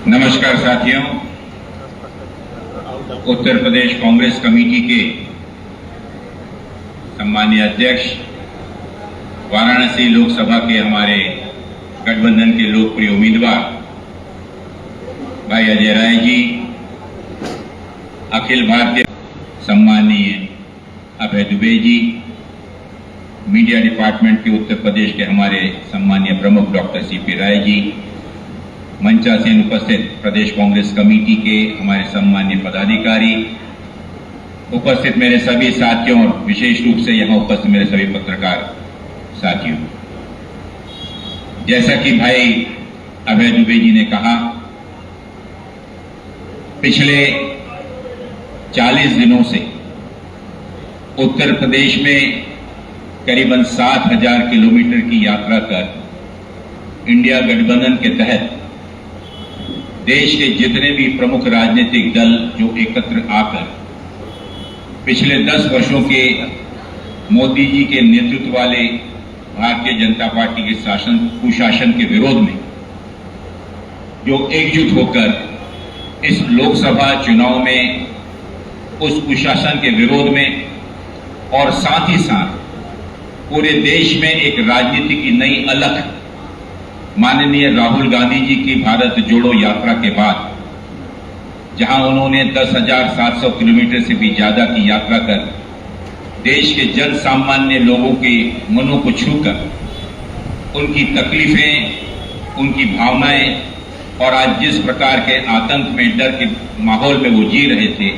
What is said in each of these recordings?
नमस्कार साथियों, उत्तर प्रदेश कांग्रेस कमेटी के सम्मानीय अध्यक्ष, वाराणसी लोकसभा के हमारे गठबंधन के लोकप्रिय उम्मीदवार भाई अजय राय जी, अखिल भारतीय सम्मानीय अभय दुबे जी, मीडिया डिपार्टमेंट के उत्तर प्रदेश के हमारे सम्मानीय प्रमुख डॉक्टर सीपी राय जी, मंचासीन उपस्थित प्रदेश कांग्रेस कमेटी के हमारे सम्मानीय पदाधिकारी, उपस्थित मेरे सभी साथियों और विशेष रूप से यहां उपस्थित मेरे सभी पत्रकार साथियों, जैसा कि भाई अभय दुबे जी ने कहा, पिछले 40 दिनों से उत्तर प्रदेश में करीबन 7,000 किलोमीटर की यात्रा कर इंडिया गठबंधन के तहत देश के जितने भी प्रमुख राजनीतिक दल जो एकत्र आकर पिछले 10 वर्षों के मोदी जी के नेतृत्व वाले भारतीय जनता पार्टी के कुशासन के विरोध में जो एकजुट होकर इस लोकसभा चुनाव में उस कुशासन के विरोध में और साथ ही साथ पूरे देश में एक राजनीति की नई अलख माननीय राहुल गांधी जी की भारत जोड़ो यात्रा के बाद, जहां उन्होंने 10,700 किलोमीटर से भी ज्यादा की यात्रा कर देश के जन सामान्य लोगों के मनों को छूकर उनकी तकलीफें, उनकी भावनाएं और आज जिस प्रकार के आतंक में, डर के माहौल में वो जी रहे थे,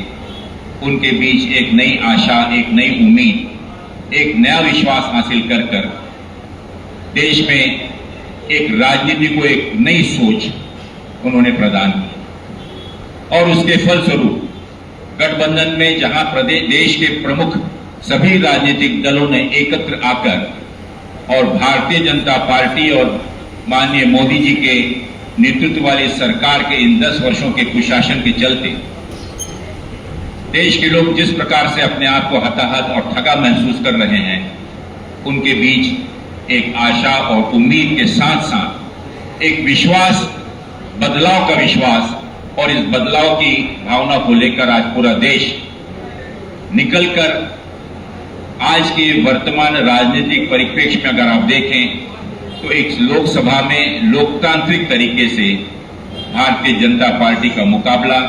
उनके बीच एक नई आशा, एक नई उम्मीद, एक नया विश्वास हासिल कर देश में एक राजनीति को एक नई सोच उन्होंने प्रदान की। और उसके फलस्वरूप गठबंधन में जहां देश के प्रमुख सभी राजनीतिक दलों ने एकत्र आकर और भारतीय जनता पार्टी और माननीय मोदी जी के नेतृत्व वाली सरकार के इन 10 वर्षों के कुशासन के चलते देश के लोग जिस प्रकार से अपने आप को हताहत और ठगा महसूस कर रहे हैं, उनके बीच एक आशा और उम्मीद के साथ साथ एक विश्वास, बदलाव का विश्वास, और इस बदलाव की भावना को लेकर आज पूरा देश निकलकर आज के वर्तमान राजनीतिक परिप्रेक्ष्य में अगर आप देखें तो एक लोकसभा में लोकतांत्रिक तरीके से भारतीय जनता पार्टी का मुकाबला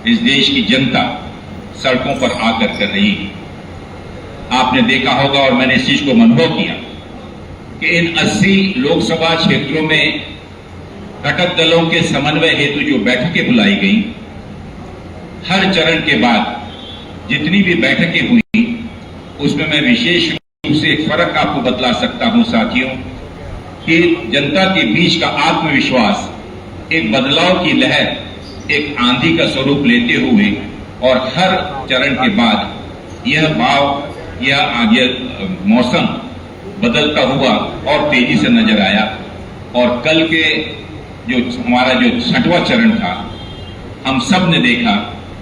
इस देश की जनता सड़कों पर आकर कर रही है। आपने देखा होगा और मैंने इस चीज को अनुभव किया कि इन 80 लोकसभा क्षेत्रों में घटक दलों के समन्वय हेतु जो बैठकें बुलाई गई, हर चरण के बाद जितनी भी बैठकें हुई, उसमें मैं विशेष रूप से एक फर्क आपको बतला सकता हूं साथियों, कि जनता के बीच का आत्मविश्वास, एक बदलाव की लहर, एक आंधी का स्वरूप लेते हुए और हर चरण के बाद यह भाव, यह आगे मौसम बदलता हुआ और तेजी से नजर आया। और कल के जो हमारा जो 6वां चरण था, हम सब ने देखा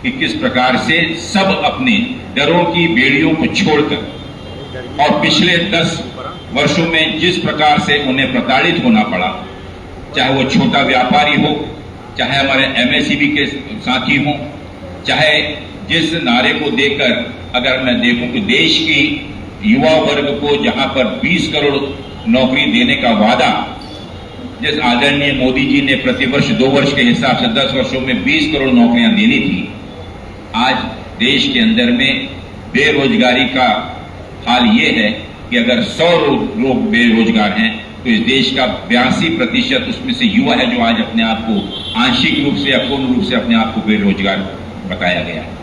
कि किस प्रकार से सब अपने डरों की बेड़ियों को छोड़कर और पिछले 10 वर्षों में जिस प्रकार से उन्हें प्रताड़ित होना पड़ा, चाहे वो छोटा व्यापारी हो, चाहे हमारे एमएसएमई के साथी हों, चाहे जिस नारे को देकर अगर मैं देखूं कि देश की युवा वर्ग को जहां पर 20 करोड़ नौकरी देने का वादा जिस आदरणीय मोदी जी ने प्रतिवर्ष 2 वर्ष के हिसाब से 10 वर्षों में 20 करोड़ नौकरियां देनी थी, आज देश के अंदर में बेरोजगारी का हाल ये है कि अगर 100 लोग बेरोजगार हैं तो इस देश का 82% उसमें से युवा है जो आज अपने आप को आंशिक रूप से या पूर्ण रूप से अपने आप को बेरोजगार बताया गया है।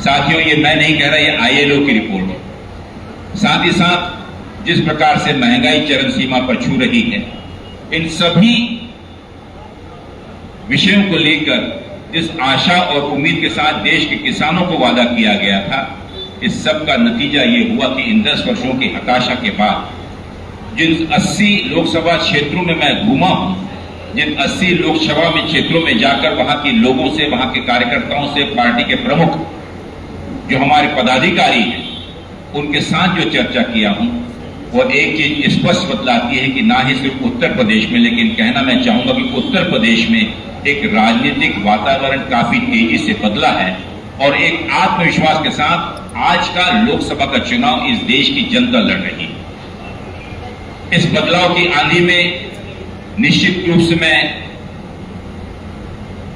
साथियों, ये मैं नहीं कह रहा, ये आईएलओ की रिपोर्ट है। साथ ही साथ जिस प्रकार से महंगाई चरम सीमा पर छू रही है, इन सभी विषयों को लेकर जिस आशा और उम्मीद के साथ देश के किसानों को वादा किया गया था, इस सब का नतीजा ये हुआ कि इन 10 वर्षों की हताशा के बाद जिन 80 लोकसभा क्षेत्रों में मैं घूमा हूं, जिन 80 लोकसभा में क्षेत्रों में जाकर वहां के लोगों से, वहां के कार्यकर्ताओं से, पार्टी के प्रमुख जो हमारे पदाधिकारी हैं, उनके साथ जो चर्चा किया हूं, वो एक चीज स्पष्ट बतलाती है कि ना ही सिर्फ उत्तर प्रदेश में, लेकिन कहना मैं चाहूंगा कि उत्तर प्रदेश में एक राजनीतिक वातावरण काफी तेजी से बदला है और एक आत्मविश्वास के साथ आज का लोकसभा का चुनाव इस देश की जनता लड़ रही है। इस बदलाव की आंधी में निश्चित रूप से मैं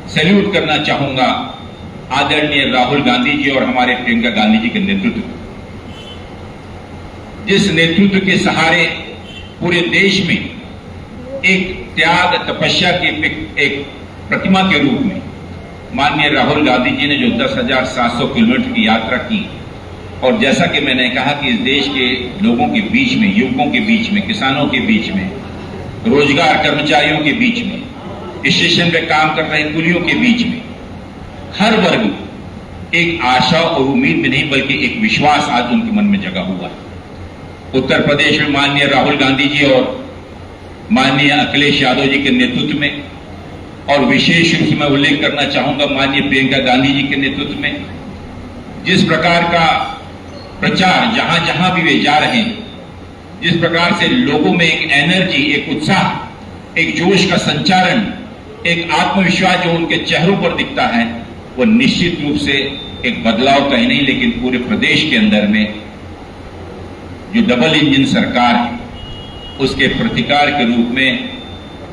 सैल्यूट करना चाहूंगा आदरणीय राहुल गांधी जी और हमारे प्रियंका गांधी जी के नेतृत्व, जिस नेतृत्व के सहारे पूरे देश में एक त्याग तपस्या की एक प्रतिमा के रूप में माननीय राहुल गांधी जी ने जो 10,700 किलोमीटर की यात्रा की, और जैसा कि मैंने कहा कि इस देश के लोगों के बीच में, युवकों के बीच में, किसानों के बीच में, रोजगार कर्मचारियों के बीच में, स्टेशन पे काम कर रहे कुलियों के बीच में, हर वर्ग एक आशा और उम्मीद में नहीं बल्कि एक विश्वास आज उनके मन में जगा हुआ है। उत्तर प्रदेश में माननीय राहुल गांधी जी और माननीय अखिलेश यादव जी के नेतृत्व में, और विशेष रूप से मैं उल्लेख करना चाहूंगा माननीय प्रियंका गांधी जी के नेतृत्व में, जिस प्रकार का प्रचार जहां जहां भी वे जा रहे हैं, जिस प्रकार से लोगों में एक एनर्जी, एक उत्साह, एक जोश का संचारण, एक आत्मविश्वास जो उनके चेहरों पर दिखता है, वो निश्चित रूप से एक बदलाव कहीं नहीं लेकिन पूरे प्रदेश के अंदर में जो डबल इंजन सरकार है उसके प्रतिकार के रूप में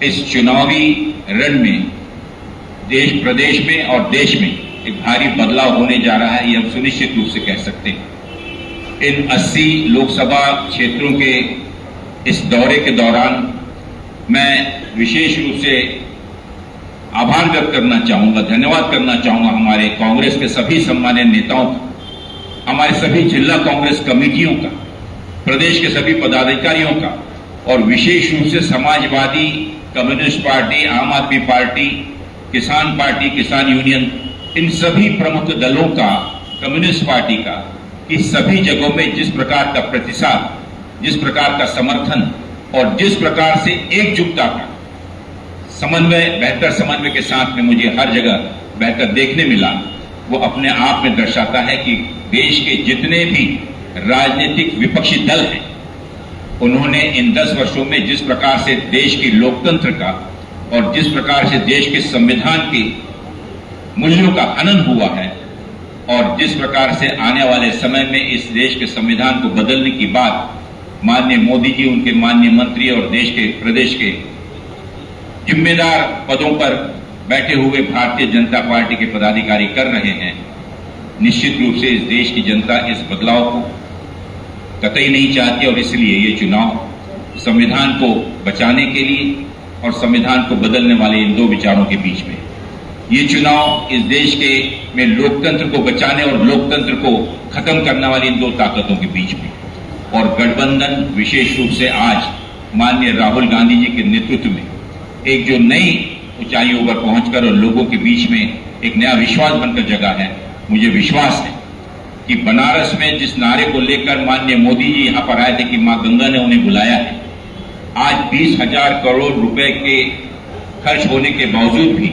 इस चुनावी रण में देश, प्रदेश में और देश में एक भारी बदलाव होने जा रहा है, ये हम सुनिश्चित रूप से कह सकते हैं। इन 80 लोकसभा क्षेत्रों के इस दौरे के दौरान मैं विशेष रूप से आभार व्यक्त करना चाहूंगा, धन्यवाद करना चाहूंगा हमारे कांग्रेस के सभी सम्मानित नेताओं का, हमारे सभी जिला कांग्रेस कमेटियों का, प्रदेश के सभी पदाधिकारियों का, और विशेष रूप से समाजवादी, कम्युनिस्ट पार्टी, आम आदमी पार्टी, किसान पार्टी, किसान यूनियन, इन सभी प्रमुख दलों का, कम्युनिस्ट पार्टी का, कि सभी जगहों में जिस प्रकार का प्रतिसाद, जिस प्रकार का समर्थन और जिस प्रकार से एकजुटता का समन्वय, बेहतर समन्वय के साथ में मुझे हर जगह बेहतर देखने मिला, वो अपने आप में दर्शाता है कि देश के जितने भी राजनीतिक विपक्षी दल हैं, उन्होंने इन 10 वर्षों में जिस प्रकार से देश की लोकतंत्र का और जिस प्रकार से देश के संविधान के मूल्यों का हनन हुआ है, और जिस प्रकार से आने वाले समय में इस देश के संविधान को बदलने की बात माननीय मोदी जी, उनके माननीय मंत्री और देश के, प्रदेश के जिम्मेदार पदों पर बैठे हुए भारतीय जनता पार्टी के पदाधिकारी कर रहे हैं, निश्चित रूप से इस देश की जनता इस बदलाव को कतई नहीं चाहती, और इसलिए ये चुनाव संविधान को बचाने के लिए और संविधान को बदलने वाले इन दो विचारों के बीच में, ये चुनाव इस देश के में लोकतंत्र को बचाने और लोकतंत्र को खत्म करने वाली इन दो ताकतों के बीच में, और गठबंधन विशेष रूप से आज माननीय राहुल गांधी जी के नेतृत्व में एक जो नई ऊंचाइयों पर पहुंचकर और लोगों के बीच में एक नया विश्वास बनकर जगा है। मुझे विश्वास है कि बनारस में जिस नारे को लेकर माननीय मोदी जी यहां पर आए थे कि मां गंगा ने उन्हें बुलाया है, आज 20,000 करोड़ रुपए के खर्च होने के बावजूद भी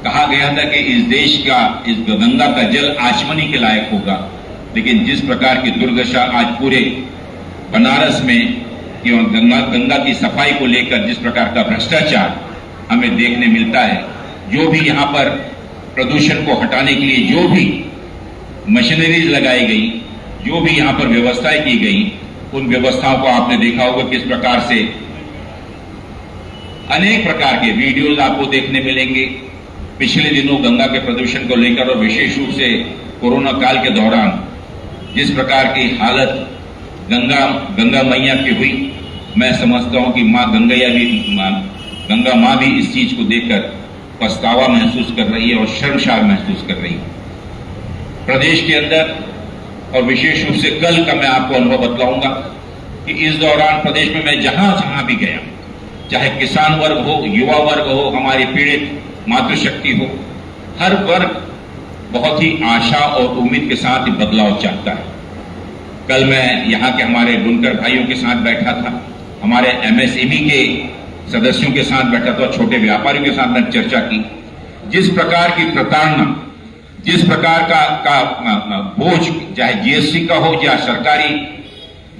कहा गया था कि इस देश का, इस गंगा का जल आचमनी के लायक होगा, लेकिन जिस प्रकार की दुर्दशा आज पूरे बनारस में गंगा की सफाई को लेकर जिस प्रकार का भ्रष्टाचार हमें देखने मिलता है, जो भी यहां पर प्रदूषण को हटाने के लिए जो भी मशीनरीज लगाई गई, जो भी यहां पर व्यवस्थाएं की गई, उन व्यवस्थाओं को आपने देखा होगा किस प्रकार से अनेक प्रकार के वीडियोज आपको देखने मिलेंगे पिछले दिनों गंगा के प्रदूषण को लेकर, और विशेष रूप से कोरोना काल के दौरान जिस प्रकार की हालत गंगा मैया की हुई, मैं समझता हूं कि गंगा मां भी इस चीज को देखकर पछतावा महसूस कर रही है और शर्मसार महसूस कर रही है। प्रदेश के अंदर और विशेष रूप से कल का मैं आपको अनुभव बतलाऊंगा कि इस दौरान प्रदेश में मैं जहां जहां भी गया, चाहे किसान वर्ग हो, युवा वर्ग हो, हमारी पीड़ित मातृशक्ति हो, हर वर्ग बहुत ही आशा और उम्मीद के साथ बदलाव चाहता है। कल मैं यहाँ के हमारे बुनकर भाइयों के साथ बैठा था, हमारे एमएसएमई के सदस्यों के साथ बैठा था, छोटे व्यापारियों के साथ मैंने चर्चा की। जिस प्रकार की प्रताड़ना, जिस प्रकार का बोझ, चाहे जीएसटी का हो या सरकारी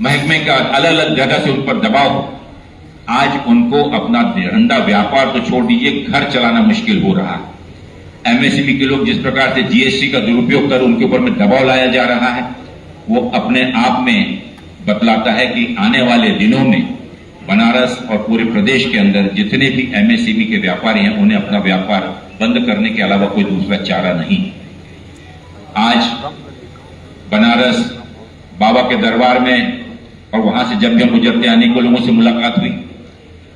महकमे का अलग अलग जगह से उन पर दबाव हो, आज उनको अपना धंधा व्यापार तो छोड़ दीजिए, घर चलाना मुश्किल हो रहा है। एमएसएमई के लोग जिस प्रकार से जीएसटी का दुरुपयोग कर उनके ऊपर में दबाव लाया जा रहा है, वो अपने आप में बतलाता है कि आने वाले दिनों में बनारस और पूरे प्रदेश के अंदर जितने भी एमएसएमई के व्यापारी हैं, उन्हें अपना व्यापार बंद करने के अलावा कोई दूसरा चारा नहीं। आज बनारस बाबा के दरबार में और वहां से जब भी हम गुजरते आने को लोगों से मुलाकात हुई,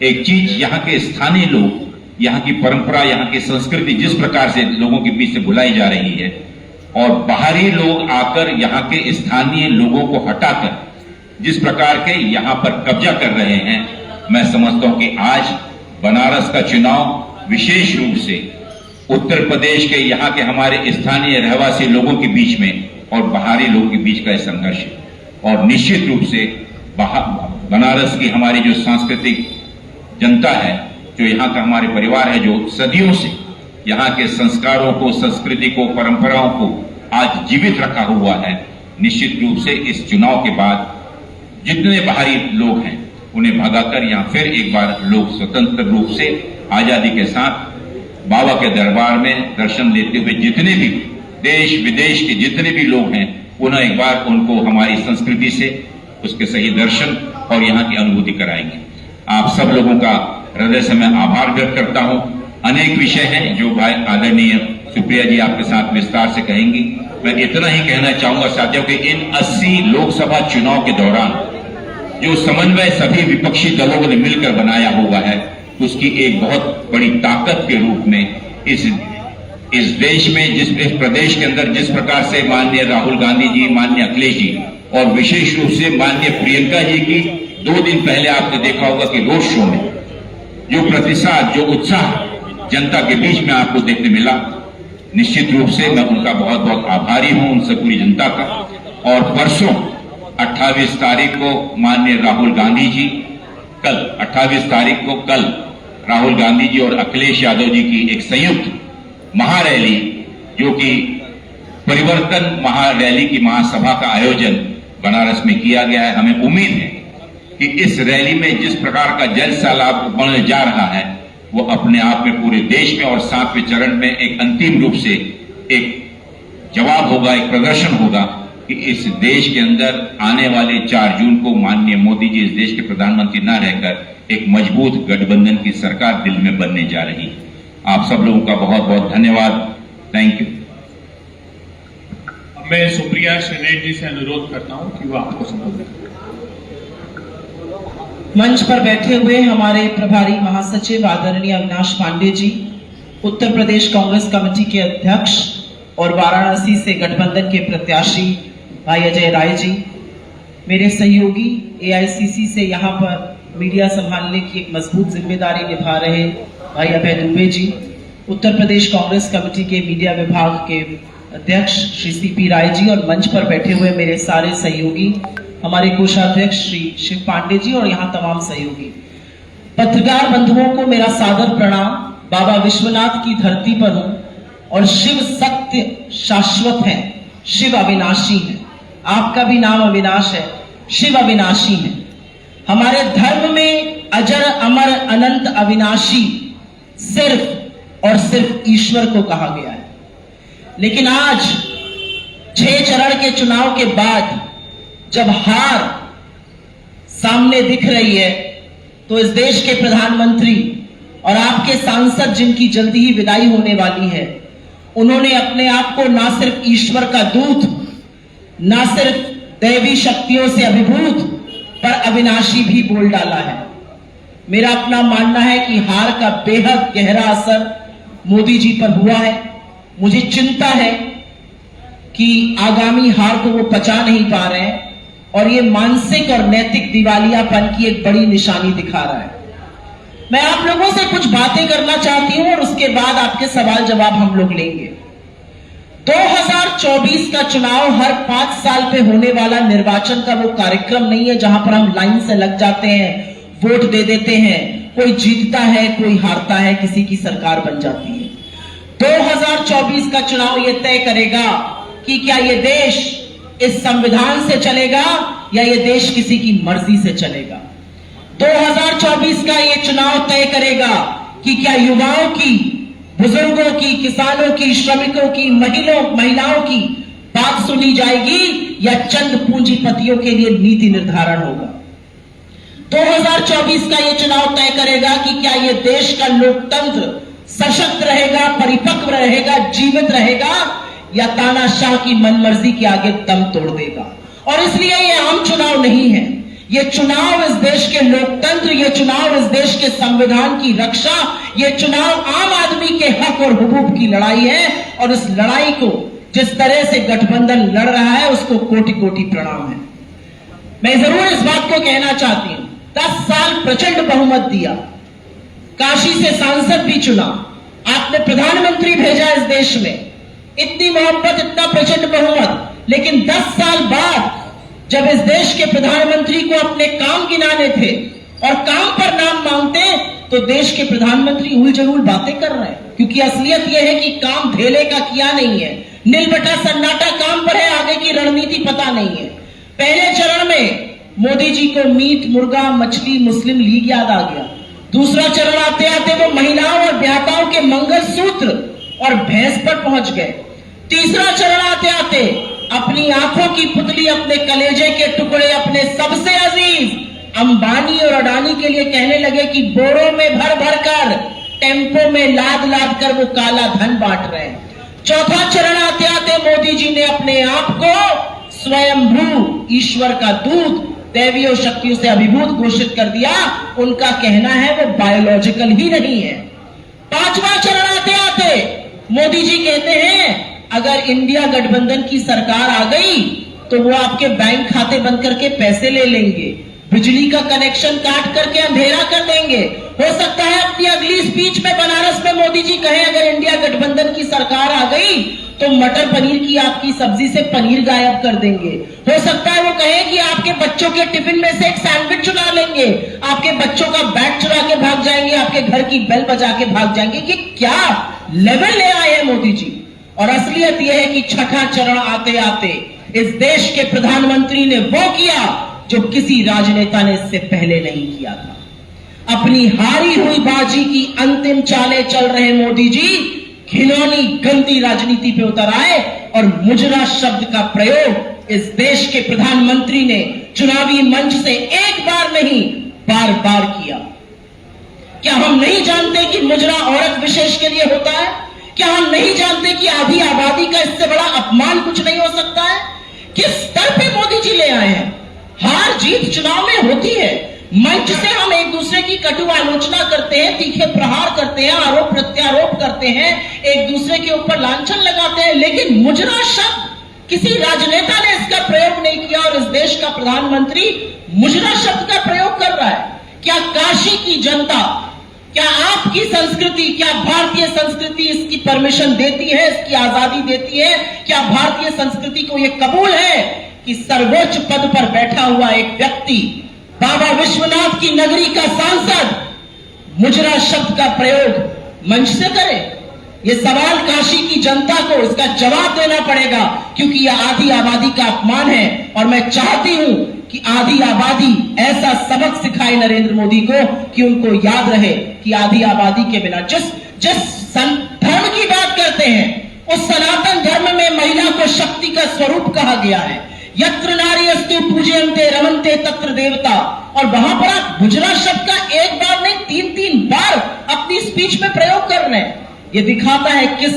एक चीज यहाँ के स्थानीय लोग, यहाँ की परंपरा, यहाँ की संस्कृति जिस प्रकार से लोगों के बीच से भुलाई जा रही है और बाहरी लोग आकर यहाँ के स्थानीय लोगों को हटाकर जिस प्रकार के यहाँ पर कब्जा कर रहे हैं, मैं समझता हूं कि आज बनारस का चुनाव विशेष रूप से उत्तर प्रदेश के यहाँ के हमारे स्थानीय रहवासी लोगों के बीच में और बाहरी लोगों के बीच का संघर्ष है। और निश्चित रूप से बनारस की हमारी जो सांस्कृतिक जनता है, जो यहाँ का हमारे परिवार है, जो सदियों से यहाँ के संस्कारों को, संस्कृति को, परंपराओं को आज जीवित रखा हुआ है, निश्चित रूप से इस चुनाव के बाद जितने बाहरी लोग हैं उन्हें भगाकर यहाँ फिर एक बार लोग स्वतंत्र रूप से आजादी के साथ बाबा के दरबार में दर्शन लेते हुए जितने भी देश विदेश के जितने भी लोग हैं, उन्हें एक बार उनको हमारी संस्कृति से उसके सही दर्शन और यहाँ की अनुभूति कराएंगे। आप सब लोगों का हृदय से मैं आभार व्यक्त करता हूँ। अनेक विषय हैं जो भाई आदरणीय सुप्रिया जी आपके साथ विस्तार से कहेंगी। मैं इतना ही कहना चाहूंगा साथियों कि इन 80 लोकसभा चुनाव के दौरान जो समन्वय सभी विपक्षी दलों ने मिलकर बनाया हुआ है, उसकी एक बहुत बड़ी ताकत के रूप में इस देश में, इस प्रदेश के अंदर जिस प्रकार से माननीय राहुल गांधी जी, माननीय अखिलेश जी और विशेष रूप से माननीय प्रियंका जी की 2 दिन पहले आपने देखा होगा कि रोड शो में जो प्रतिसाद, जो उत्साह जनता के बीच में आपको देखने मिला, निश्चित रूप से मैं उनका बहुत बहुत आभारी हूं, उनसे पूरी जनता का। और परसों 28 तारीख को माननीय राहुल गांधी जी, कल 28 तारीख को कल राहुल गांधी जी और अखिलेश यादव जी की एक संयुक्त महारैली, जो कि परिवर्तन महारैली की महासभा का आयोजन बनारस में किया गया है। हमें उम्मीद है कि इस रैली में जिस प्रकार का जन सैलाब बनने जा रहा है, वो अपने आप में पूरे देश में और 7वें चरण में एक अंतिम रूप से एक जवाब होगा, एक प्रदर्शन होगा कि इस देश के अंदर आने वाले 4 जून को माननीय मोदी जी इस देश के प्रधानमंत्री न रहकर एक मजबूत गठबंधन की सरकार दिल्ली में बनने जा रही है। आप सब लोगों का बहुत बहुत धन्यवाद। Thank you. मैं सुप्रिया श्रीनेट जी से अनुरोध करता हूं कि वो आपको संबोधित करें। मंच पर बैठे हुए हमारे प्रभारी महासचिव आदरणीय अविनाश पांडे जी, उत्तर प्रदेश कांग्रेस कमेटी के अध्यक्ष और वाराणसी से गठबंधन के प्रत्याशी भाई अजय राय जी, मेरे सहयोगी एआईसीसी से यहाँ पर मीडिया संभालने की एक मजबूत जिम्मेदारी निभा रहे भाई अभय दुबे जी, उत्तर प्रदेश कांग्रेस कमेटी के मीडिया विभाग के अध्यक्ष श्री सीपी राय जी और मंच पर बैठे हुए मेरे सारे सहयोगी, हमारे कोषाध्यक्ष श्री शिव पांडे जी और यहाँ तमाम सहयोगी, पत्रकार बंधुओं को मेरा सादर प्रणाम। बाबा विश्वनाथ की धरती पर हूं और शिव सत्य शाश्वत है, शिव अविनाशी है। आपका भी नाम अविनाश है, शिव अविनाशी है। हमारे धर्म में अजर अमर अनंत अविनाशी सिर्फ और सिर्फ ईश्वर को कहा गया है। लेकिन आज 6 चरण के चुनाव के बाद जब हार सामने दिख रही है, तो इस देश के प्रधानमंत्री और आपके सांसद जिनकी जल्दी ही विदाई होने वाली है, उन्होंने अपने आप को ना सिर्फ ईश्वर का दूत, ना सिर्फ दैवी शक्तियों से अभिभूत, पर अविनाशी भी बोल डाला है। मेरा अपना मानना है कि हार का बेहद गहरा असर मोदी जी पर हुआ है। मुझे चिंता है कि आगामी हार को वो पचा नहीं पा रहे हैं और ये मानसिक और नैतिक दिवालियापन की एक बड़ी निशानी दिखा रहा है। मैं आप लोगों से कुछ बातें करना चाहती हूं और उसके बाद आपके सवाल जवाब हम लोग लेंगे। 2024 का चुनाव हर 5 साल पे होने वाला निर्वाचन का वो कार्यक्रम नहीं है जहां पर हम लाइन से लग जाते हैं, वोट दे देते हैं, कोई जीतता है, कोई हारता है, किसी की सरकार बन जाती है। 2024 का चुनाव ये तय करेगा कि क्या ये देश इस संविधान से चलेगा या ये देश किसी की मर्जी से चलेगा। 2024 का ये चुनाव तय करेगा कि क्या युवाओं की, बुजुर्गों की, किसानों की, श्रमिकों की, महिलाओं की बात सुनी जाएगी या चंद पूंजीपतियों के लिए नीति निर्धारण होगा। 2024 का ये चुनाव तय करेगा कि क्या ये देश का लोकतंत्र सशक्त रहेगा, परिपक्व रहेगा, जीवित रहेगा या तानाशाह की मनमर्जी के आगे दम तोड़ देगा। और इसलिए ये आम चुनाव नहीं है, ये चुनाव इस देश के लोकतंत्र, ये चुनाव इस देश के संविधान की रक्षा, ये चुनाव आम आदमी के हक और हुकूक की लड़ाई है। और इस लड़ाई को जिस तरह से गठबंधन लड़ रहा है उसको कोटि कोटि प्रणाम है। मैं जरूर इस बात को कहना चाहती हूं, 10 साल प्रचंड बहुमत दिया, काशी से सांसद भी चुना, आपने प्रधानमंत्री भेजा इस देश में, इतनी मोहब्बत, इतना प्रचंड बहुमत, लेकिन 10 साल बाद जब इस देश के प्रधानमंत्री को अपने काम गिनाने थे और काम पर नाम मांगते तो देश के प्रधानमंत्री उलझुल बातें कर रहे हैं। क्योंकि असलियत यह है कि काम धेले का किया नहीं है, नील बटा सन्नाटा काम पर है, आगे की रणनीति पता नहीं है। पहले चरण में मोदी जी को मीट, मुर्गा, मछली, मुस्लिम लीग याद आ गया। दूसरा चरण आते आते वो महिलाओं और ब्याहताओं के मंगलसूत्र और भैंस पर पहुंच गए। तीसरा चरण आते आते अपनी आंखों की पुतली, अपने कलेजे के टुकड़े, अपने सबसे अजीज अंबानी और अडानी के लिए कहने लगे कि बोरों में भर भर कर, टेम्पो में लाद लाद कर वो काला धन बांट रहे हैं। चौथा चरण आते आते मोदी जी ने अपने आप को स्वयंभू ईश्वर का दूत, दैवीय शक्तियों से अभिभूत घोषित कर दिया। उनका कहना है वो बायोलॉजिकल ही नहीं है। पांचवा चरण आते आते मोदी जी कहते हैं अगर इंडिया गठबंधन की सरकार आ गई तो वो आपके बैंक खाते बंद करके पैसे ले लेंगे, बिजली का कनेक्शन काट करके अंधेरा कर देंगे। हो सकता है अपनी अगली स्पीच में बनारस में मोदी जी कहें अगर इंडिया गठबंधन की सरकार आ गई तो मटर पनीर की आपकी सब्जी से पनीर गायब कर देंगे। हो सकता है वो कहें कि आपके बच्चों के टिफिन में से एक सैंडविच चुरा लेंगे, आपके बच्चों का बैग चुरा के भाग जाएंगे, आपके घर की बेल बजा के भाग जाएंगे। ये क्या लेवल ले आए हैं मोदी जी। और असलियत यह है कि छठा चरण आते आते इस देश के प्रधानमंत्री ने वो किया जो किसी राजनेता ने इससे पहले नहीं किया था। अपनी हारी हुई बाजी की अंतिम चालें चल रहे मोदी जी घिनौनी गंदी राजनीति पे उतर आए और मुजरा शब्द का प्रयोग इस देश के प्रधानमंत्री ने चुनावी मंच से एक बार नहीं बार बार किया। क्या हम नहीं जानते कि मुजरा औरत विशेष के लिए होता है? क्या हम नहीं जानते कि आधी आबादी का इससे बड़ा अपमान कुछ नहीं हो सकता है? किस स्तर पे मोदी जी ले आए हैं? हार जीत चुनाव में होती है, मंच से हम एक दूसरे की कटु आलोचना करते हैं, तीखे प्रहार करते हैं, आरोप प्रत्यारोप करते हैं, एक दूसरे के ऊपर लांछन लगाते हैं, लेकिन मुजरा शब्द किसी राजनेता ने इसका प्रयोग नहीं किया और इस देश का प्रधानमंत्री मुजरा शब्द का प्रयोग कर रहा है। क्या काशी की जनता, क्या आपकी संस्कृति, क्या भारतीय संस्कृति इसकी परमिशन देती है, इसकी आजादी देती है? क्या भारतीय संस्कृति को यह कबूल है कि सर्वोच्च पद पर बैठा हुआ एक व्यक्ति, बाबा विश्वनाथ की नगरी का सांसद, मुजरा शब्द का प्रयोग मंच से करे? ये सवाल काशी की जनता को इसका जवाब देना पड़ेगा, क्योंकि यह आधी आबादी का अपमान है। और मैं चाहती हूं कि आधी आबादी ऐसा सबक सिखाए नरेंद्र मोदी को कि उनको याद रहे कि आधी आबादी के बिना जिस धर्म की बात करते हैं उस सनातन धर्म में महिला को शक्ति का स्वरूप कहा गया है। यत्र नार्यस्तु पूज्यन्ते रमन्ते तत्र देवता। और वहां पर आप मुजरा शब्द का एक बार नहीं 3-3 बार अपनी स्पीच में प्रयोग कर रहे हैं। यह दिखाता है किस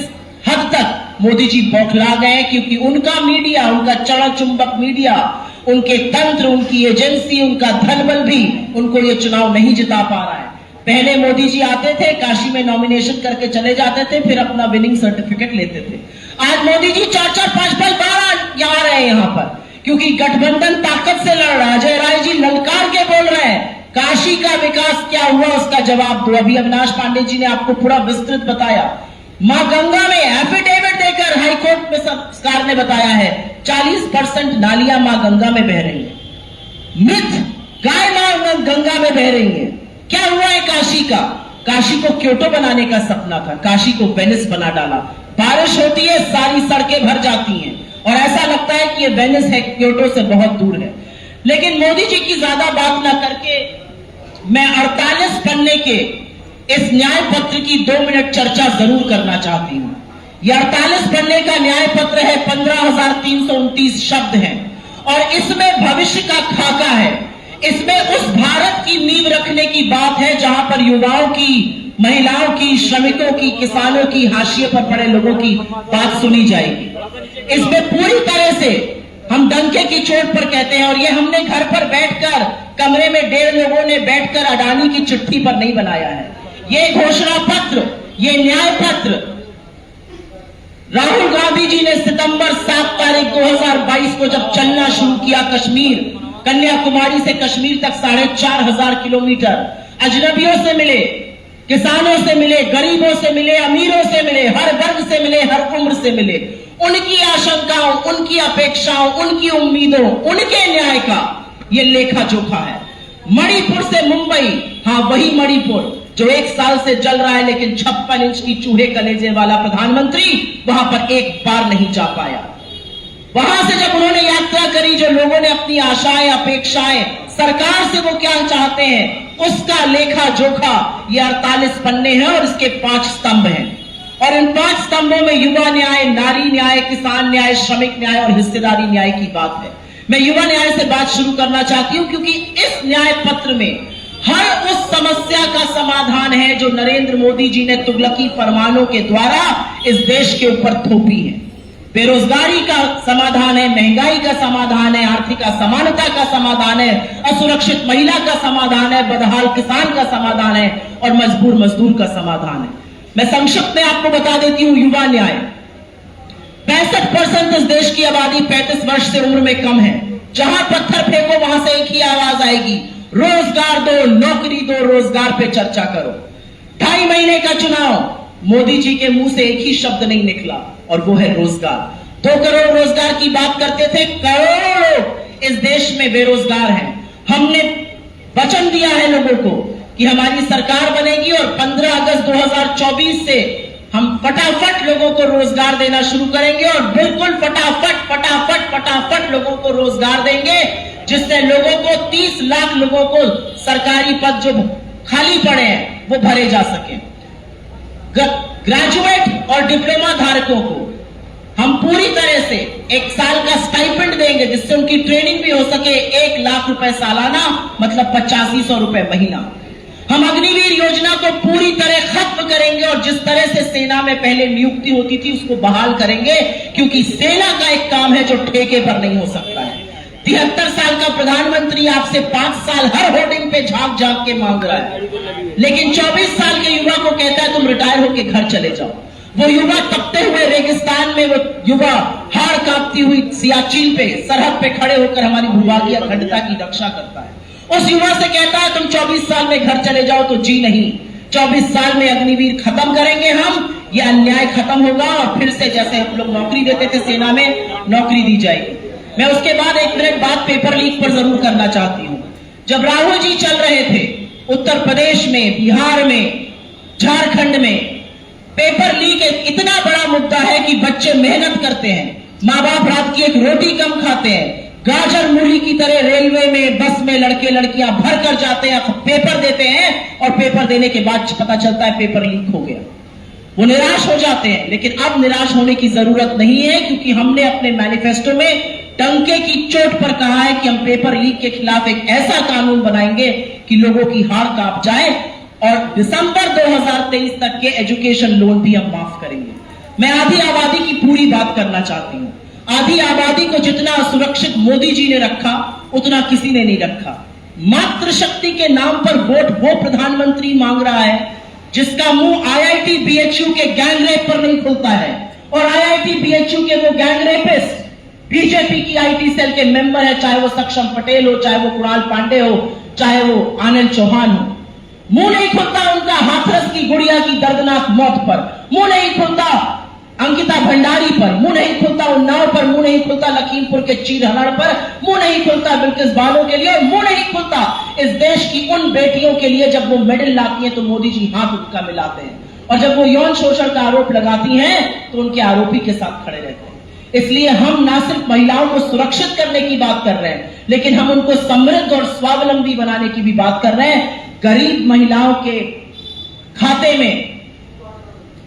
हद तक मोदी जी बौखला गए, क्योंकि उनका मीडिया, उनका चरण चुंबक मीडिया, उनके तंत्र, उनकी एजेंसी, उनका धनबल भी उनको ये चुनाव नहीं जिता पा रहा है। पहले मोदी जी आते थे, काशी में नॉमिनेशन करके चले जाते थे, फिर अपना विनिंग सर्टिफिकेट लेते थे। आज मोदी जी 4-4, 5-5 बार आ रहे हैं यहां पर, क्योंकि गठबंधन ताकत से लड़ रहा है। अजय राय जी ललकार के बोल रहे हैं काशी का विकास क्या हुआ उसका जवाब दो। अभी अविनाश पांडे जी ने आपको पूरा विस्तृत बताया। मां गंगा में एफिडेविट देकर हाईकोर्ट में सरकार ने बताया है 40% नालियां मां गंगा में बह रही है, मृत गाय मां गंगा में बह रही है। क्या हुआ है काशी का? काशी को क्योटो बनाने का सपना था, काशी को वेनिस बना डाला। बारिश होती है, सारी सड़कें भर जाती हैं और ऐसा लगता है कि ये वेनिस है, क्योटो से बहुत दूर है। लेकिन मोदी जी की ज्यादा बात ना करके मैं 48 पन्ने के इस न्याय पत्र की 2 मिनट चर्चा जरूर करना चाहती हूं। यह 48 पन्ने का न्याय पत्र है, 15,329 शब्द हैं और इसमें भविष्य का खाका है। इसमें उस भारत की नींव रखने की बात है जहां पर युवाओं की, महिलाओं की, श्रमिकों की, किसानों की, हाशिए पर पड़े लोगों की बात सुनी जाएगी। इसमें पूरी तरह से हम डंके की चोट पर कहते हैं, और ये हमने घर पर बैठकर, कमरे में 1.5 लोगों ने बैठकर अडानी की चिट्ठी पर नहीं बनाया है। ये घोषणा पत्र, ये न्याय पत्र राहुल गांधी जी ने सितंबर 7 तारीख 2022 को जब चलना शुरू किया, कश्मीर, कन्याकुमारी से कश्मीर तक 4,500 किलोमीटर, अजनबियों से मिले, किसानों से मिले, गरीबों से मिले, अमीरों से मिले, हर वर्ग से मिले, हर उम्र से मिले। उनकी आशंकाओं, उनकी अपेक्षाओं, उनकी उम्मीदों, उनके न्याय का यह लेखा जोखा है। मणिपुर से मुंबई, हाँ वही मणिपुर जो 1 साल से जल रहा है, लेकिन 56 इंच की चूहे कलेजे वाला प्रधानमंत्री वहां पर एक बार नहीं जा पाया। वहां से जब उन्होंने यात्रा करी, जो लोगों ने अपनी आशाएं, अपेक्षाएं, सरकार से वो क्या चाहते हैं, उसका लेखा जोखा ये 48 पन्ने हैं और इसके 5 स्तंभ हैं। और इन 5 स्तंभों में युवा न्याय, नारी न्याय, किसान न्याय, श्रमिक न्याय और हिस्सेदारी न्याय की बात है। मैं युवा न्याय से बात शुरू करना चाहती हूं क्योंकि इस न्याय पत्र में हर उस समस्या का समाधान है जो नरेंद्र मोदी जी ने तुगलकी फरमानों के द्वारा इस देश के ऊपर थोपी है। बेरोजगारी का समाधान है, महंगाई का समाधान है, आर्थिक असमानता का समाधान है, असुरक्षित महिला का समाधान है, बदहाल किसान का समाधान है और मजबूर मजदूर का समाधान है। मैं संक्षिप्त में आपको बता देती हूं, युवा न्याय, 65% इस देश की आबादी 35 वर्ष से उम्र में कम है। जहां पत्थर फेंको वहां से एक ही आवाज आएगी, रोजगार दो, नौकरी दो, रोजगार पे चर्चा करो। 2.5 महीने का चुनाव, मोदी जी के मुंह से एक ही शब्द नहीं निकला और वो है रोजगार। 2 करोड़ रोजगार की बात करते थे, करोड़ों लोग इस देश में बेरोजगार हैं। हमने वचन दिया है लोगों को कि हमारी सरकार बनेगी और 15 अगस्त 2024 से हम फटाफट लोगों को रोजगार देना शुरू करेंगे और बिल्कुल फटाफट लोगों को रोजगार देंगे, जिससे लोगों को 30 लाख लोगों को सरकारी पद जो खाली पड़े हैं वो भरे जा सके। ग्रेजुएट और डिप्लोमा धारकों को हम पूरी तरह से 1 साल का स्टाइपेंड देंगे जिससे उनकी ट्रेनिंग भी हो सके। 1 लाख रुपए सालाना, मतलब 8500 रुपए महीना। हम अग्निवीर योजना को पूरी तरह खत्म करेंगे और जिस तरह से सेना में पहले नियुक्ति होती थी उसको बहाल करेंगे, क्योंकि सेना का एक काम है जो ठेके पर नहीं हो सकता है। 73 साल का प्रधानमंत्री आपसे 5 साल हर होर्डिंग पे झांक झांक के मांग रहा है, लेकिन 24 साल के युवा को कहता है तुम रिटायर होकर घर चले जाओ। वो युवा तपते हुए रेगिस्तान में, वो युवा हाड़ कांपती हुई सियाचिन पे, सरहद पे खड़े होकर हमारी भूभागीय अखंडता की रक्षा करता है। उस युवा से कहता है तुम 24 साल में घर चले जाओ, तो जी नहीं, 24 साल में अग्निवीर खत्म करेंगे हम, यह अन्याय खत्म होगा और फिर से जैसे हम लोग नौकरी देते थे सेना में, नौकरी दी जाएगी। मैं उसके बाद 1 मिनट बाद पेपर लीक पर जरूर करना चाहती हूं। जब राहुल जी चल रहे थे उत्तर प्रदेश में, बिहार में, झारखंड में, पेपर लीक एक इतना बड़ा मुद्दा है कि बच्चे मेहनत करते हैं, माँ बाप रात की एक रोटी कम खाते हैं, गाजर मूली की तरह रेलवे में, बस में लड़के लड़कियां भर कर जाते हैं, पेपर देते हैं और पेपर देने के बाद पता चलता है पेपर लीक हो गया। वो निराश हो जाते हैं, लेकिन अब निराश होने की जरूरत नहीं है, क्योंकि हमने अपने मैनिफेस्टो में टंके की चोट पर कहा है कि हम पेपर लीक के खिलाफ एक ऐसा कानून बनाएंगे कि लोगों की हाड़ कांप जाए और दिसंबर 2023 तक के एजुकेशन लोन भी हम माफ करेंगे। मैं आधी आबादी की पूरी बात करना चाहती हूं। आधी आबादी को जितना असुरक्षित मोदी जी ने रखा उतना किसी ने नहीं रखा। मातृशक्ति के नाम पर वोट वो प्रधानमंत्री मांग रहा है जिसका मुंह IIT BHU के गैंग रेप पर नहीं खुलता है, और IIT BHU के वो गैंग रेपिस्ट बीजेपी की IT सेल के मेंबर है, चाहे वो सक्षम पटेल हो, चाहे वो कुणाल पांडे हो, चाहे वो आनंद चौहान हो। मुंह नहीं खुलता उनका हाथरस की गुड़िया की दर्दनाक मौत पर, मुंह नहीं खुलता अंकिता भंडारी पर, मुंह नहीं खुलता उन्नाव पर, मुंह नहीं खुलता लखीमपुर के चीरहरण पर, मुंह नहीं खुलता बिल्किस बानो के लिए, और मुंह नहीं खुलता इस देश की उन बेटियों के लिए जब वो मेडल लाती हैं तो मोदी जी हाथ उनका मिलाते हैं, और जब वो यौन शोषण का आरोप लगाती हैं तो उनके आरोपी के साथ खड़े रहते हैं। इसलिए हम ना सिर्फ महिलाओं को सुरक्षित करने की बात कर रहे हैं, लेकिन हम उनको समृद्ध और स्वावलंबी बनाने की भी बात कर रहे हैं, गरीब महिलाओं के खाते में।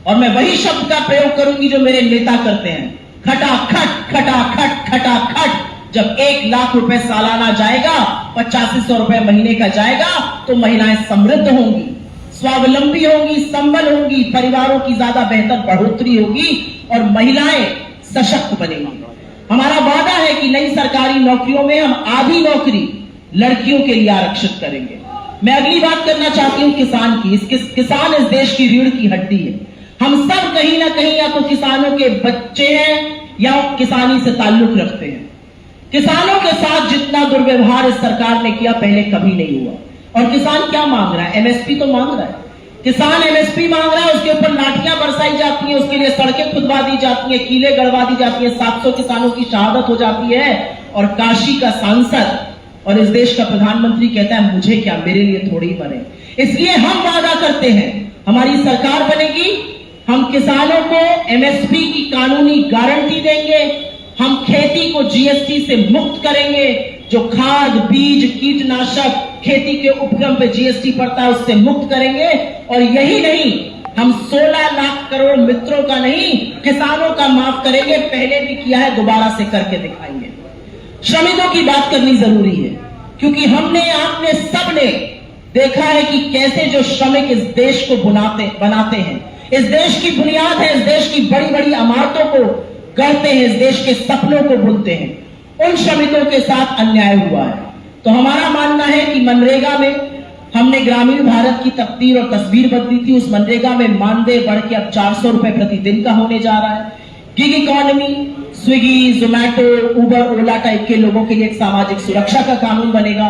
और मैं वही शब्द का प्रयोग करूंगी जो मेरे नेता करते हैं, खटाखट खटाखट खटाखट। जब 1 लाख रुपए सालाना जाएगा, 8500 रुपए महीने का जाएगा, तो महिलाएं समृद्ध होंगी, स्वावलंबी होंगी, संबल होंगी, परिवारों की ज्यादा बेहतर बढ़ोतरी होगी और महिलाएं सशक्त बनेंगी। हमारा वादा है कि नई सरकारी नौकरियों में हम आधी नौकरी लड़कियों के लिए आरक्षित करेंगे। मैं अगली बात करना चाहती हूं किसान की। किसान इस देश की रीढ़ की हड्डी है। हम सब कहीं ना कहीं या तो किसानों के बच्चे हैं या किसानी से ताल्लुक रखते हैं। किसानों के साथ जितना दुर्व्यवहार इस सरकार ने किया पहले कभी नहीं हुआ। और किसान क्या मांग रहा है? एमएसपी तो मांग रहा है। किसान एमएसपी मांग रहा है, उसके ऊपर लाठियां बरसाई जाती हैं, उसके लिए सड़कें खुदवा दी जाती हैं, कीले गड़वा दी जाती हैं, 700 किसानों की शहादत हो जाती है। और काशी का सांसद और इस देश का प्रधानमंत्री कहता है मुझे क्या, मेरे लिए थोड़ी बने। इसलिए हम वादा करते हैं, हमारी सरकार बनेगी, हम किसानों को एमएसपी की कानूनी गारंटी देंगे, हम खेती को जीएसटी से मुक्त करेंगे, जो खाद, बीज, कीटनाशक, खेती के उपक्रम पे जीएसटी पड़ता है उससे मुक्त करेंगे। और यही नहीं, हम 16 लाख करोड़ मित्रों का नहीं, किसानों का माफ करेंगे। पहले भी किया है, दोबारा से करके दिखाएंगे। श्रमिकों की बात करनी जरूरी है, क्योंकि हमने, आपने, सबने देखा है कि कैसे जो श्रमिक इस देश को बनाते हैं, इस देश की बुनियाद है, इस देश की बड़ी बड़ी इमारतों को गढ़ते हैं, इस देश के सपनों को बुनते हैं, उन श्रमिकों के साथ अन्याय हुआ है। तो हमारा मानना है कि मनरेगा में हमने ग्रामीण भारत की तकदीर और तस्वीर बदली थी। उस मनरेगा में मानदेय बढ़ के अब 400 रुपए प्रतिदिन का होने जा रहा है। गिग इकोनॉमी, स्विगी, जोमैटो, उबर, ओला टाइप के लोगों के लिए एक सामाजिक सुरक्षा का कानून बनेगा।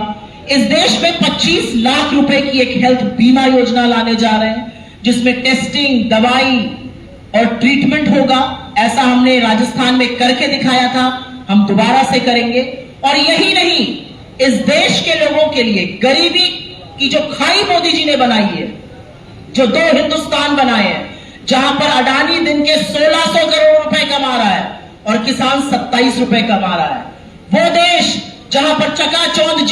इस देश में 25 लाख रुपए की एक हेल्थ बीमा योजना लाने जा रहे हैं, जिसमें टेस्टिंग, दवाई और ट्रीटमेंट होगा। ऐसा हमने राजस्थान में करके दिखाया था, हम दोबारा से करेंगे। और यही नहीं, इस देश के लोगों के लिए गरीबी की जो खाई मोदी जी ने बनाई है, जो 2 हिंदुस्तान बनाए हैं, जहां पर अडानी दिन के 1600 करोड़ रुपए कमा रहा है और किसान 27 रुपए कमा रहा है, वो देश जहां पर चकाचौंध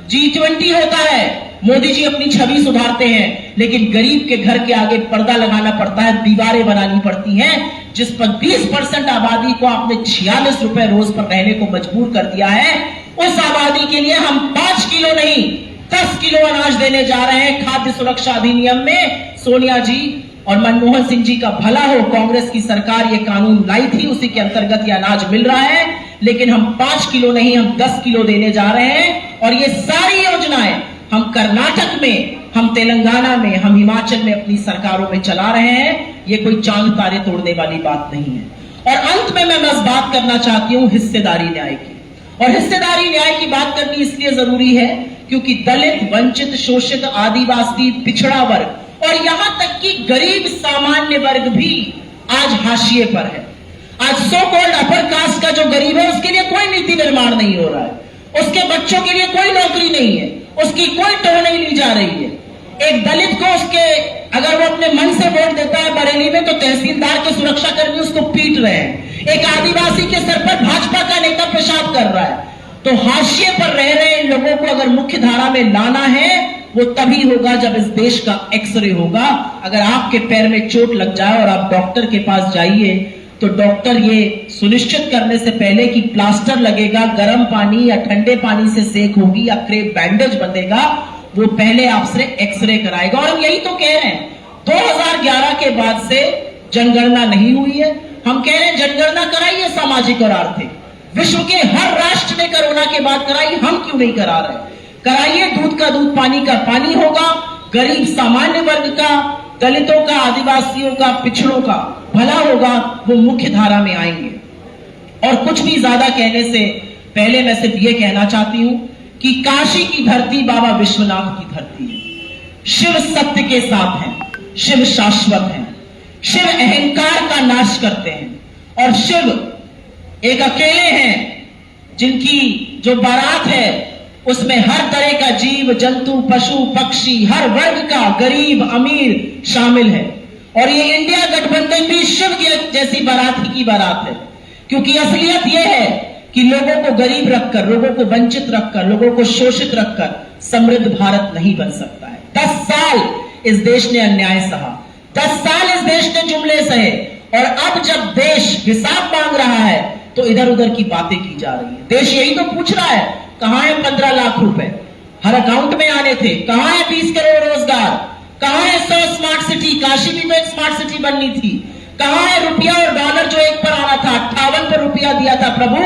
G20 होता है, मोदी जी अपनी छवि सुधारते हैं, लेकिन गरीब के घर के आगे पर्दा लगाना पड़ता है, दीवारें बनानी पड़ती हैं, जिस पर 20% आबादी को आपने 46 रुपए रोज पर रहने को मजबूर कर दिया है। उस आबादी के लिए हम 5 किलो नहीं 10 किलो अनाज देने जा रहे हैं। खाद्य सुरक्षा अधिनियम में सोनिया जी और मनमोहन सिंह जी का भला हो, कांग्रेस की सरकार ये कानून लाई थी, उसी के अंतर्गत ये अनाज मिल रहा है। लेकिन हम 5 किलो नहीं, हम 10 किलो देने जा रहे हैं। और ये सारी योजनाएं हम कर्नाटक में, हम तेलंगाना में, हम हिमाचल में अपनी सरकारों में चला रहे हैं। ये कोई चांद तारे तोड़ने वाली बात नहीं है। और अंत में मैं बस बात करना चाहती हूं हिस्सेदारी न्याय की। और हिस्सेदारी न्याय की बात करनी इसलिए जरूरी है क्योंकि दलित, वंचित, शोषित, आदिवासी, पिछड़ा वर्ग और यहां तक कि गरीब सामान्य वर्ग भी आज हाशिए पर है। आज सो कॉल्ड अपर कास्ट का जो गरीब है, उसके लिए कोई नीति निर्माण नहीं हो रहा है, उसके बच्चों के लिए कोई नौकरी नहीं है, उसकी कोई टोह नहीं ली जा रही है। एक दलित को उसके, अगर वो अपने मन से वोट देता है बरेली में, तो तहसीलदार के सुरक्षा कर्मी उसको पीट रहे हैं। एक आदिवासी के सर पर भाजपा का नेता पेशाब कर रहा है। तो हाशिए पर रह रहे लोगों को अगर मुख्य धारा में लाना है, वो तभी होगा जब इस देश का एक्सरे होगा। अगर आपके पैर में चोट लग जाए और आप डॉक्टर के पास जाइए, तो डॉक्टर ये सुनिश्चित करने से पहले कि प्लास्टर लगेगा, गर्म पानी या ठंडे पानी से सेक होगी या क्रेप बैंडेज बंधेगा, वो पहले आपसे एक्सरे कराएगा। और हम यही तो कह रहे हैं, 2011 के बाद से जनगणना नहीं हुई है। हम कह रहे हैं जनगणना कराइए, सामाजिक और आर्थिक। विश्व के हर राष्ट्र ने कोरोना के बाद कराई, हम क्यों नहीं करा रहे? कराइए, दूध का दूध, पानी का पानी होगा, गरीब सामान्य वर्ग का, दलितों का, आदिवासियों का, पिछड़ों का भला होगा, वो मुख्य धारा में आएंगे। और कुछ भी ज्यादा कहने से पहले मैं सिर्फ ये कहना चाहती हूं कि काशी की धरती बाबा विश्वनाथ की धरती है। शिव सत्य के साथ हैं, शिव शाश्वत हैं, शिव अहंकार का नाश करते हैं और शिव एक अकेले हैं जिनकी जो बारात है उसमें हर तरह का जीव, जंतु, पशु, पक्षी, हर वर्ग का, गरीब, अमीर शामिल है। और ये इंडिया गठबंधन भी शिव जैसी बारात ही की बारात है। क्योंकि असलियत यह है कि लोगों को गरीब रखकर, लोगों को वंचित रखकर, लोगों को शोषित रखकर समृद्ध भारत नहीं बन सकता है। 10 साल इस देश ने अन्याय सहा, 10 साल इस देश ने जुमले सहे, और अब जब देश हिसाब मांग रहा है तो इधर उधर की बातें की जा रही है। देश यही तो पूछ रहा है, कहां है 15 लाख रुपए हर अकाउंट में आने थे, कहां है 20 करोड़ रोजगार, कहां है 100 स्मार्ट सिटी, काशी भी तो एक स्मार्ट सिटी बननी थी, कहां है रुपया और डॉलर जो एक पर आना था, 58 पर रुपया दिया था प्रभु,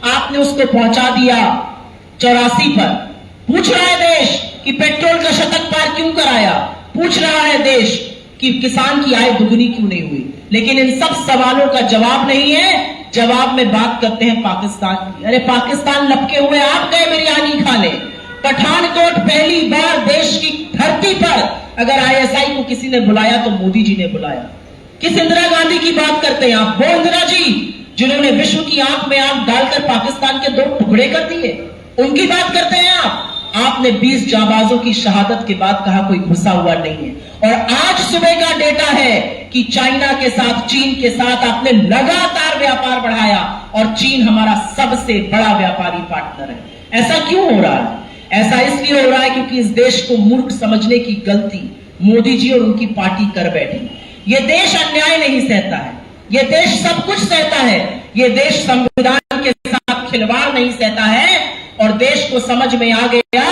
आपने उसको पहुंचा दिया 84 पर। पूछ रहा है देश कि पेट्रोल का शतक पार क्यों कराया, पूछ रहा है देश कि किसान की आय दुगनी क्यों नहीं हुई। लेकिन इन सब सवालों का जवाब नहीं है। जवाब में बात करते हैं पाकिस्तान की। अरे पाकिस्तान लपके हुए आप गए बिरयानी खा ले। पठानकोट पहली बार देश की धरती पर अगर आईएसआई को किसी ने बुलाया तो मोदी जी ने बुलाया। किस इंदिरा गांधी की बात करते हैं आप? वो इंदिरा जी जिन्होंने विश्व की आंख में आंख डालकर पाकिस्तान के 2 टुकड़े कर दिए, उनकी बात करते हैं आप? आपने 20 जाबाजों की शहादत के बाद कहा कोई घुसा हुआ नहीं है, और आज सुबह का डेटा है कि चाइना के साथ, चीन के साथ आपने लगातार व्यापार बढ़ाया, और चीन हमारा सबसे बड़ा व्यापारी पार्टनर है। ऐसा क्यों हो रहा है? ऐसा इसलिए हो रहा है क्योंकि इस देश को मूर्ख समझने की गलती मोदी जी और उनकी पार्टी कर बैठी। ये देश अन्याय नहीं सहता है, ये देश सब कुछ सहता है, ये देश संविधान के साथ खिलवाड़ नहीं सहता है, और देश को समझ में आ गया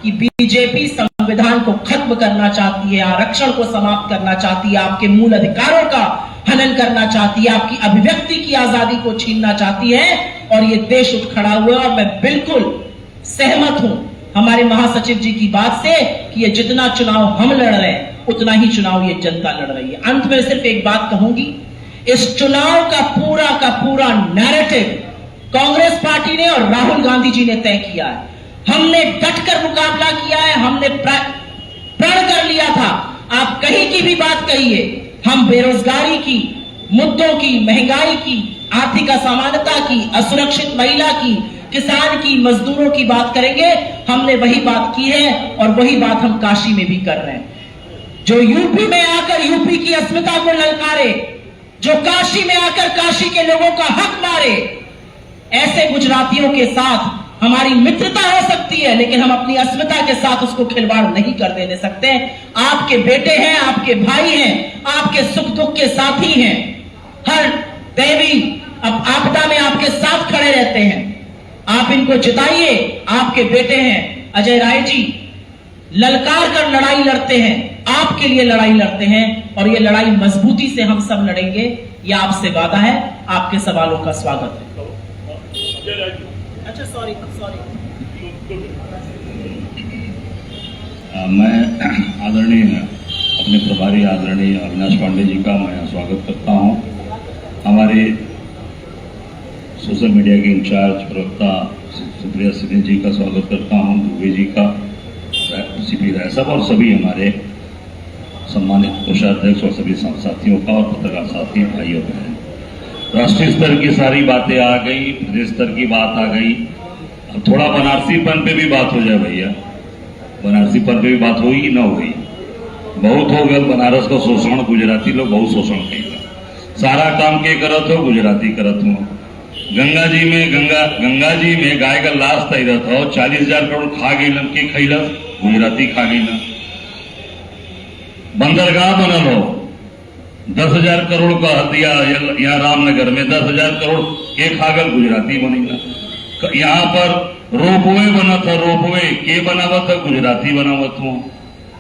कि बीजेपी संविधान को खत्म करना चाहती है, आरक्षण को समाप्त करना चाहती है, आपके मूल अधिकारों का हनन करना चाहती है, आपकी अभिव्यक्ति की आजादी को छीनना चाहती है, और ये देश उठ खड़ा हुआ है। और मैं बिल्कुल सहमत हूं हमारे महासचिव जी की बात से कि ये जितना चुनाव हम लड़ रहे हैं उतना ही चुनाव ये जनता लड़ रही है। अंत में सिर्फ एक बात कहूंगी, इस चुनाव का पूरा नैरेटिव कांग्रेस पार्टी ने और राहुल गांधी जी ने तय किया है। हमने डटकर मुकाबला किया है, हमने प्रण कर लिया था। आप कहीं की भी बात कहिए, हम बेरोजगारी की, मुद्दों की, महंगाई की, आर्थिक असमानता की, असुरक्षित महिला की, किसान की, मजदूरों की बात करेंगे। हमने वही बात की है और वही बात हम काशी में भी कर रहे हैं। जो यूपी में आकर यूपी की अस्मिता को ललकारे, जो काशी में आकर काशी के लोगों का हक मारे, ऐसे गुजरातियों के साथ हमारी मित्रता हो सकती है, लेकिन हम अपनी अस्मिता के साथ उसको खिलवाड़ नहीं कर देने सकते। आपके बेटे हैं, आपके भाई हैं, आपके सुख दुख के साथी हैं, हर दैवी आपदा में आपके साथ खड़े रहते हैं। आप इनको जिताइए, आपके बेटे हैं। अजय राय जी ललकार कर लड़ाई लड़ते हैं, आपके लिए लड़ाई लड़ते हैं, और ये लड़ाई मजबूती से हम सब लड़ेंगे, यह आपसे वादा है। आपके सवालों का स्वागत है। अच्छा सॉरी मैं आदरणीय अपने प्रभारी आदरणीय अविनाश पांडे जी का मैं स्वागत करता हूं। हमारे सोशल मीडिया के इंचार्ज प्रवक्ता सुप्रिया सिंह जी का स्वागत करता हूं, दुबे जी का, सीपी राय साहब और सभी हमारे सम्मानित कोषाध्यक्ष और सभी साथियों का, और पत्रकार साथी भाइयों बहन। राष्ट्रीय स्तर की सारी बातें आ गई, प्रदेश स्तर की बात आ गई, अब थोड़ा बनारसीपन पे भी बात हो जाए भैया। बनारसीपन पे भी बात हुई ना हुई, बहुत हो गया बनारस का शोषण, गुजराती लोग बहुत शोषण करेगा। सारा काम के करत हो, गुजराती करत हो। गंगा जी में गाय का लाश तैरत हो, 40,000 करोड़ खा गई, के खैलस गुजराती खा गई ना। बंदरगाह बनल हो, 10,000 करोड़ का दिया यहाँ रामनगर में, 10,000 करोड़ के खागल गुजराती बनी ना। यहाँ पर रोपवे बना था, रोपवे के बनावत है, गुजराती बनावत हुआ,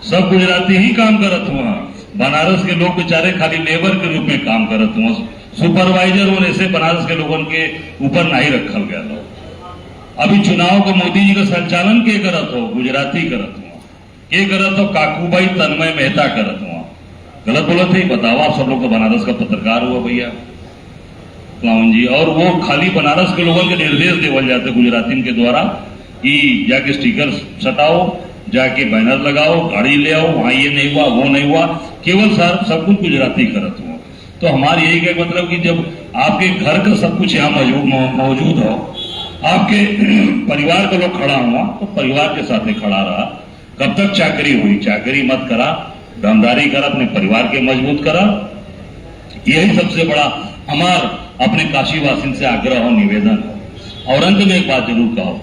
सब गुजराती ही काम करत हुआ। बनारस के लोग बेचारे खाली लेबर के रूप में काम करत हुआ, सुपरवाइजर होने से बनारस के लोगों के ऊपर नहीं रखल गया था। अभी चुनाव को मोदी जी का संचालन के करत हो, गुजराती करत हुआ, के करत हो, काकूबाई तन्मय मेहता करत हुआ। गलत बोलत है, बताओ आप सब लोग तो बनारस का पत्रकार हुआ भैया क्लाउन जी, और वो खाली बनारस के लोगों के निर्देश देवल जाते गुजराती के द्वारा कि जाके स्टिकर सटाओ, जाके बैनर लगाओ, गाड़ी ले आओ, वहां ये नहीं हुआ, वो नहीं हुआ, केवल सर सब कुछ गुजराती करत हुआ। तो हमारी यही का मतलब कि जब आपके घर का सब कुछ यहाँ मौजूद हो, आपके परिवार का लोग खड़ा हुआ, तो परिवार के साथ में खड़ा रहा। कब तक चाकरी हुई? चाकरी मत करा, दमदारी कर, अपने परिवार के मजबूत करा। यही सबसे बड़ा हमार अपने काशीवासिन से आग्रह और निवेदन है। और अंत में एक बात जरूर कहो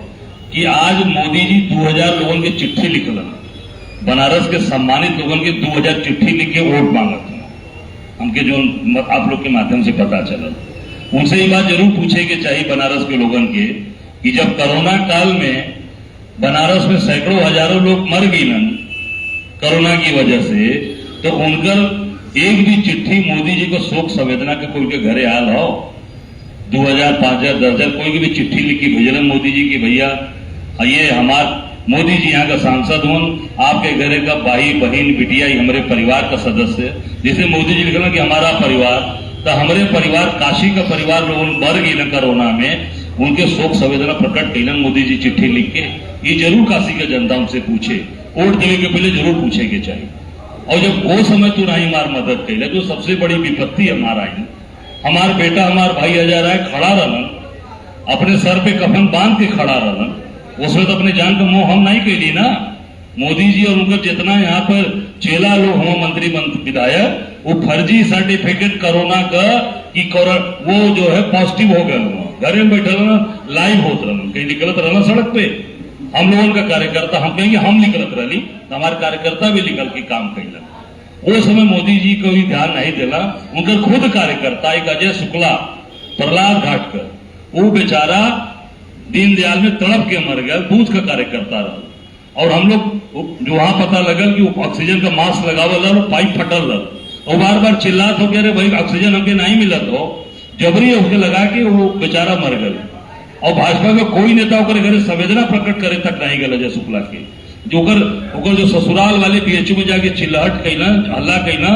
कि आज मोदी जी 2000 लोगों की चिट्ठी लिखलन, बनारस के सम्मानित लोगों की 2000 चिट्ठी लिख के वोट मांगत हैं। हमके जो आप लोग के माध्यम से पता चला, उनसे ये बात जरूर पूछे कि चाहिए बनारस के लोगों के कि जब कोरोना काल में बनारस में सैकड़ों हजारों लोग मर गई न कोरोना की वजह से, तो उनकर एक भी चिट्ठी मोदी जी को शोक संवेदना के कोई के घरे आल हो 2000, 5000, 10,000 कोई भी चिट्ठी लिखी भेजलन मोदी जी की भैया ये हमार मोदी जी यहाँ का सांसद हूं, आपके घरे का भाई बहन बिटिया हमारे परिवार का सदस्य, जैसे मोदी जी लिखना कि हमारा परिवार, तो हमारे परिवार काशी का परिवार लोगों मर गई न कोरोना में, उनके शोक संवेदना प्रकट कैलन मोदी जी चिट्ठी लिख के। ये जरूर काशी के जनता उनसे पूछे, वोट देने के पहले जरूर पूछे के चाहिए। और जब वो समय तू नहीं मार मदद कैले, जो सबसे बड़ी विपत्ति हमारा आई, हमार बेटा हमार भाई हजार आए खड़ा रहन, अपने सर पे कफन बांध के खड़ा रहन, उसमें तो अपने जान का मोह हम नहीं कैली ना। मोदी जी और उनका जितना यहाँ पर चेला लोग हम मंत्री विधायक, वो फर्जी सर्टिफिकेट कोरोना का कि वो जो है पॉजिटिव हो गया, घरे में बैठे रहना, लाइव होते रहना, कहीं निकलत रहना सड़क पे। हम लोगों का कार्यकर्ता, हम कहेंगे हम निकलत रही, तो हमारे कार्यकर्ता भी निकल के काम कैलन। वो समय मोदी जी को भी ध्यान नहीं दिला, उनका खुद कार्यकर्ता एक अजय शुक्ला प्रहलाद घाट कर, वो बेचारा दीनदयाल में तड़प के मर गया, बूथ का कार्यकर्ता रहा। और हम लोग जो वहां पता लगल कि वो ऑक्सीजन का मास्क लगावल और पाइप फटल रहा, और बार बार चिल्लात हो गया अरे भाई ऑक्सीजन हमके नहीं मिलत हो, जबरी उसके लगा के वो बेचारा मर गया। और भाजपा का कोई नेता होकर घरे संवेदना प्रकट करे तक नहीं गया अजय शुक्ला के, जो जो ससुराल वाले बीएचयू में जाके चिल्लाहट कैला, हल्ला कैला,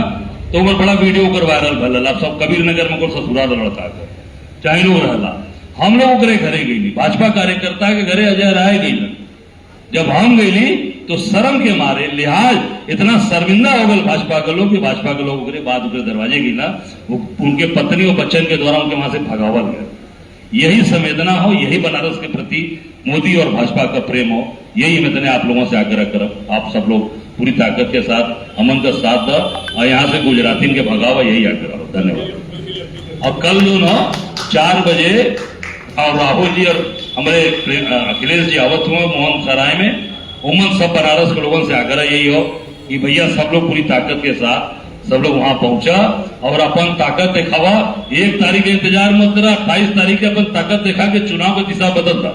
तो ओकर बड़ा वीडियो ओकर वायरल भल। आप सब कबीर नगर में ससुराल लड़का कर चाहे लोग रहला, हम लोग ओकरे घरे गई, भाजपा कार्यकर्ता के घरे अजय राय गई। जब हम गई तो शर्म के मारे लिहाज इतना शर्मिंदा हो गए भाजपा के लोग कि भाजपा के लोग ओकरे बाद ओकरे दरवाजे गई ना, उनके पत्नी और बच्चन के द्वारा उनके वहां से भगावल गए। यही संवेदना हो, यही बनारस के प्रति मोदी और भाजपा का प्रेम हो, यही मैं तने आप लोगों से आग्रह करब। आप सब लोग पूरी ताकत के साथ अमन का साथ दो और यहाँ से गुजराती के भगावा, यही आग्रह हो। धन्यवाद। और कल जो ना 4 बजे और राहुल जी और हमारे अखिलेश जी आवत हुए मोहन सराय में, उमन सब बनारस के लोगों से आग्रह यही हो कि भैया सब लोग पूरी ताकत के साथ सब लोग वहां पहुंचा और अपन ताकत दिखावा। 1 तारीख का इंतजार मत करा, 28 तारीख के अपन ताकत दिखा के चुनाव की दिशा बदलता।